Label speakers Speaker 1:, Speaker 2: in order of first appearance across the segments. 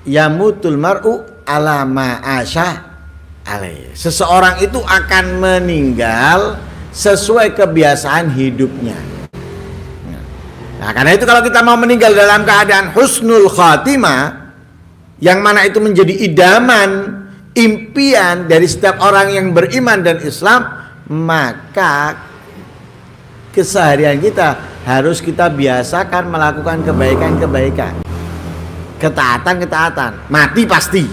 Speaker 1: yamutul mar'u ala ma asya alaih. Seseorang itu akan meninggal sesuai kebiasaan hidupnya. Nah, karena itu kalau kita mau meninggal dalam keadaan husnul khatimah, yang mana itu menjadi idaman, impian dari setiap orang yang beriman dan Islam, maka keseharian kita harus kita biasakan melakukan kebaikan-kebaikan, ketaatan-ketaatan. Mati pasti,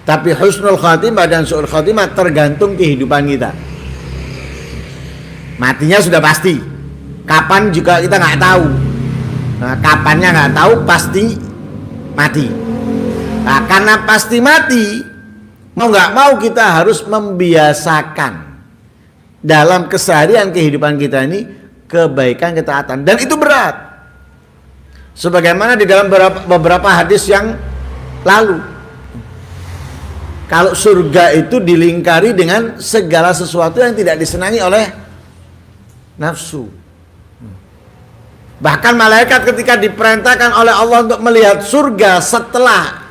Speaker 1: tapi husnul khatimah dan su'ul khatimah tergantung kehidupan kita. Matinya sudah pasti, kapan juga kita nggak tahu. Nah, kapannya nggak tahu, pasti mati. Nah, karena pasti mati, mau nggak mau kita harus membiasakan dalam keseharian kehidupan kita ini kebaikan, ketaatan, dan itu berat. Sebagaimana di dalam beberapa hadis yang lalu, kalau surga itu dilingkari dengan segala sesuatu yang tidak disenangi oleh nafsu. Bahkan malaikat ketika diperintahkan oleh Allah untuk melihat surga setelah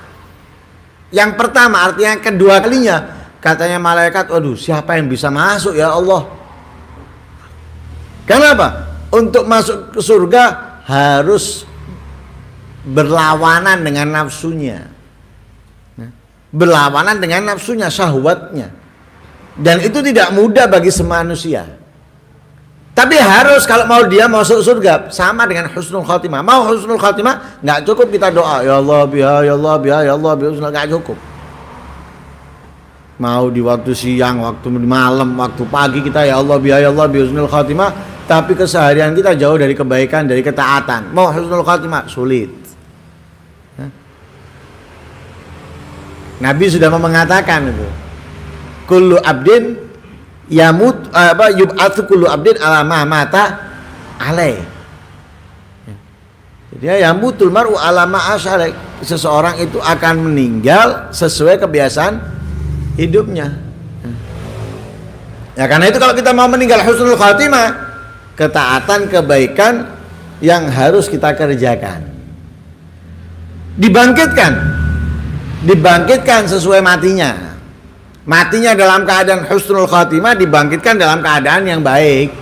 Speaker 1: yang pertama, artinya kedua kalinya, katanya malaikat, waduh, siapa yang bisa masuk ya Allah? Kenapa? Untuk masuk ke surga harus berlawanan dengan nafsunya, berlawanan dengan nafsunya, syahwatnya, dan itu tidak mudah bagi semanusia. Tapi harus, kalau mau dia masuk surga, sama dengan husnul khatimah. Mau husnul khatimah, nggak cukup kita doa ya Allah biha, ya Allah biha, ya Allah biha, nggak cukup. Mau di waktu siang, waktu malam, waktu pagi kita ya Allah biha, ya Allah biha husnul khatimah, tapi keseharian kita jauh dari kebaikan, dari ketaatan. Mau husnul khatimah sulit. Nabi sudah mengatakan itu, kullu abdin yamut yub'atsu kullu abdin ala ma mata alaih. Jadi yamutul mar'u ala ma asya. Seseorang itu akan meninggal sesuai kebiasaan hidupnya. Ya, karena itu kalau kita mau meninggal husnul khatimah, ketaatan, kebaikan yang harus kita kerjakan. Dibangkitkan sesuai matinya. Matinya dalam keadaan husnul khatimah, dibangkitkan dalam keadaan yang baik,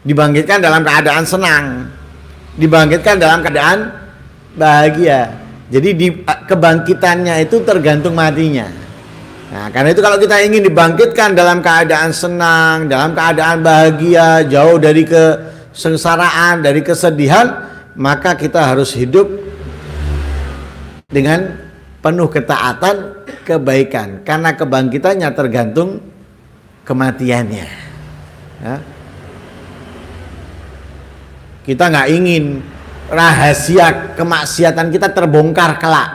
Speaker 1: dibangkitkan dalam keadaan senang, dibangkitkan dalam keadaan bahagia. Jadi kebangkitannya itu tergantung matinya. Nah, karena itu kalau kita ingin dibangkitkan dalam keadaan senang, dalam keadaan bahagia, jauh dari kesengsaraan, dari kesedihan, maka kita harus hidup dengan penuh ketaatan, kebaikan, karena kebangkitannya tergantung kematiannya. Ya. Kita nggak ingin rahasia kemaksiatan kita terbongkar kelak,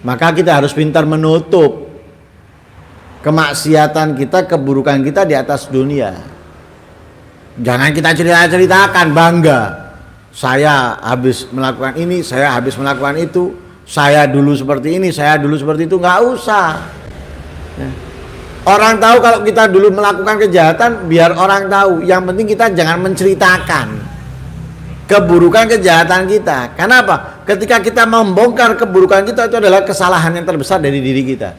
Speaker 1: maka kita harus pintar menutup kemaksiatan kita, keburukan kita di atas dunia. Jangan kita ceritakan bangga, saya habis melakukan ini, saya habis melakukan itu, saya dulu seperti ini, saya dulu seperti itu. Nggak usah. Orang tahu kalau kita dulu melakukan kejahatan, biar orang tahu. Yang penting kita jangan menceritakan keburukan kejahatan kita. Kenapa? Ketika kita membongkar keburukan kita, itu adalah kesalahan yang terbesar dari diri kita.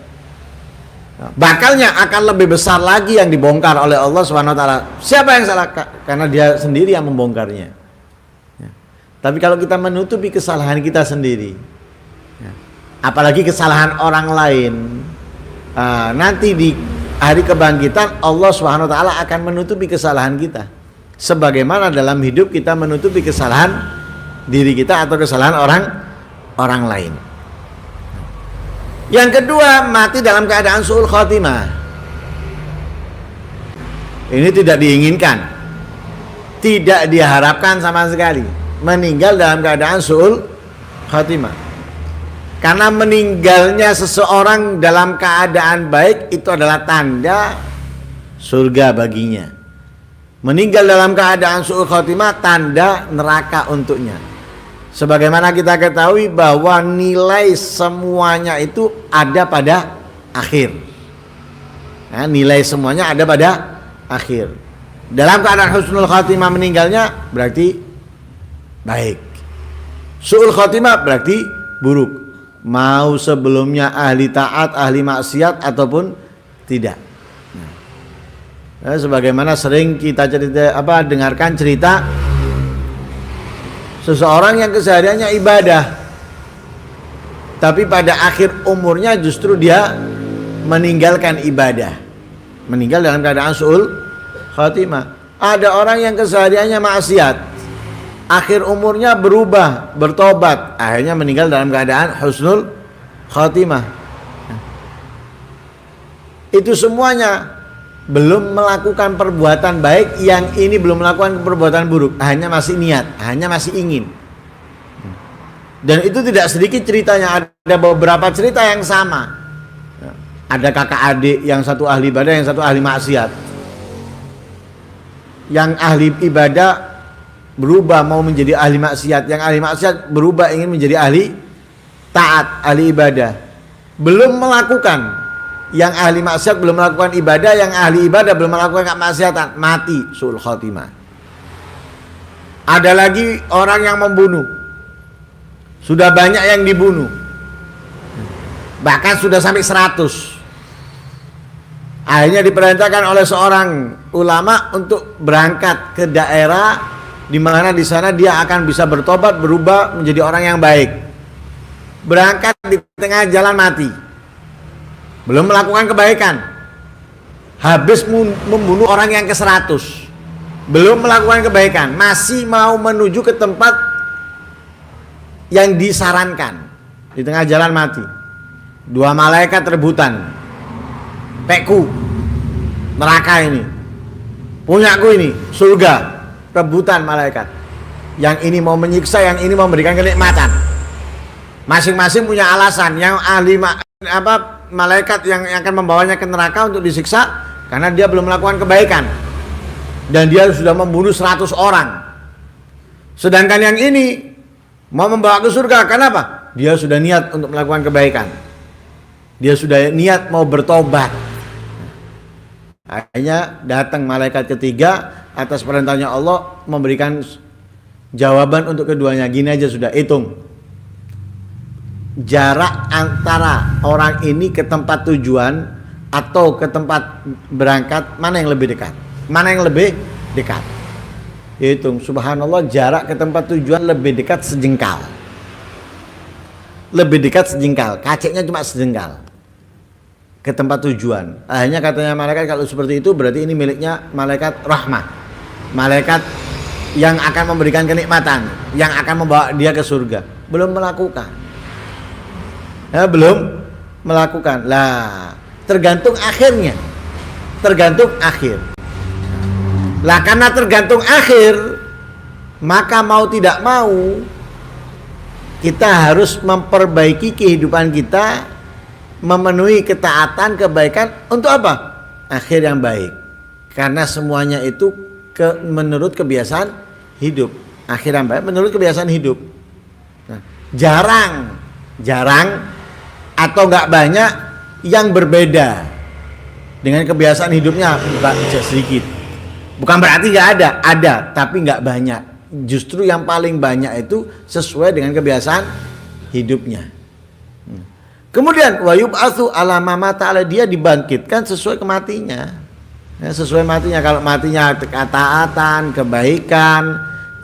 Speaker 1: Bakalnya akan lebih besar lagi yang dibongkar oleh Allah SWT. Siapa yang salah? Karena dia sendiri yang membongkarnya. Tapi kalau kita menutupi kesalahan kita sendiri, apalagi kesalahan orang lain, nanti di hari kebangkitan Allah SWT akan menutupi kesalahan kita, sebagaimana dalam hidup kita menutupi kesalahan diri kita atau kesalahan orang lain. Yang kedua, mati dalam keadaan su'ul khatimah. Ini tidak diinginkan, tidak diharapkan sama sekali, meninggal dalam keadaan su'ul khatimah. Karena meninggalnya seseorang dalam keadaan baik itu adalah tanda surga baginya. Meninggal dalam keadaan su'ul khatimah tanda neraka untuknya. Sebagaimana kita ketahui bahwa nilai semuanya itu ada pada akhir. Nah, nilai semuanya ada pada akhir. Dalam keadaan husnul khatimah meninggalnya berarti baik. Su'ul khotimah berarti buruk. Mau sebelumnya ahli taat, ahli maksiat ataupun tidak. Nah, sebagaimana sering kita dengarkan cerita seseorang yang kesehariannya ibadah, tapi pada akhir umurnya justru dia meninggalkan ibadah, meninggal dalam keadaan su'ul khatimah. Ada orang yang kesehariannya maksiat, akhir umurnya berubah, bertobat, akhirnya meninggal dalam keadaan husnul khatimah. Itu semuanya belum melakukan perbuatan baik, yang ini belum melakukan perbuatan buruk, hanya masih niat, hanya masih ingin. Dan itu tidak sedikit ceritanya, ada beberapa cerita yang sama. Ada kakak adik, yang satu ahli ibadah, yang satu ahli maksiat. Yang ahli ibadah berubah mau menjadi ahli maksiat, yang ahli maksiat berubah ingin menjadi ahli taat, ahli ibadah. Belum melakukan, yang ahli maksiat belum melakukan ibadah, yang ahli ibadah belum melakukan kemaksiatan, mati su'ul khotimah. Ada lagi orang yang membunuh, sudah banyak yang dibunuh, bahkan sudah sampai 100. Akhirnya diperintahkan oleh seorang ulama untuk berangkat ke daerah di mana di sana dia akan bisa bertobat, berubah menjadi orang yang baik. Berangkat di tengah jalan mati, belum melakukan kebaikan, habis membunuh orang yang ke-100, belum melakukan kebaikan, masih mau menuju ke tempat yang disarankan, di tengah jalan mati. 2 malaikat rebutan, pekku, neraka ini, punyaku ini, surga, rebutan malaikat. Yang ini mau menyiksa, yang ini mau memberikan kenikmatan. Masing-masing punya alasan. Yang ahli malaikat yang akan membawanya ke neraka untuk disiksa karena dia belum melakukan kebaikan, dan dia sudah membunuh 100 orang. Sedangkan yang ini mau membawa ke surga, kenapa? Dia sudah niat untuk melakukan kebaikan, dia sudah niat mau bertobat. Akhirnya datang malaikat ketiga atas perintahnya Allah memberikan jawaban untuk keduanya. Gini aja sudah, hitung jarak antara orang ini ke tempat tujuan atau ke tempat berangkat, mana yang lebih dekat, mana yang lebih dekat. Hitung, subhanallah, jarak ke tempat tujuan lebih dekat sejengkal, lebih dekat sejengkal, kaceknya cuma sejengkal ke tempat tujuan. Akhirnya katanya malaikat, kalau seperti itu berarti ini miliknya malaikat rahmah, malaikat yang akan memberikan kenikmatan, yang akan membawa dia ke surga. Belum melakukan, belum melakukan. Lah, tergantung akhirnya, tergantung akhir. Lah, karena tergantung akhir, maka mau tidak mau kita harus memperbaiki kehidupan kita, memenuhi ketaatan, kebaikan untuk apa? Akhir yang baik. Karena semuanya itu menurut kebiasaan hidup. Akhir yang baik menurut kebiasaan hidup. Nah, jarang atau nggak banyak yang berbeda dengan kebiasaan hidupnya sedikit. Bukan berarti nggak ada, tapi nggak banyak. Justru yang paling banyak itu sesuai dengan kebiasaan hidupnya. Kemudian wa yub'atsu ala ma mata, dia dibangkitkan sesuai kematinya. Ya, sesuai matinya. Kalau matinya ketaatan, kebaikan,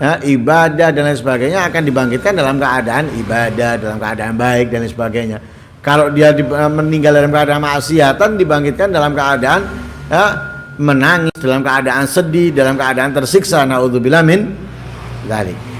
Speaker 1: ya, ibadah dan lain sebagainya, akan dibangkitkan dalam keadaan ibadah, dalam keadaan baik dan lain sebagainya. Kalau dia meninggal dalam keadaan maksiatan, dibangkitkan dalam keadaan menangis, dalam keadaan sedih, dalam keadaan tersiksa. Naudzubillah min dzalik.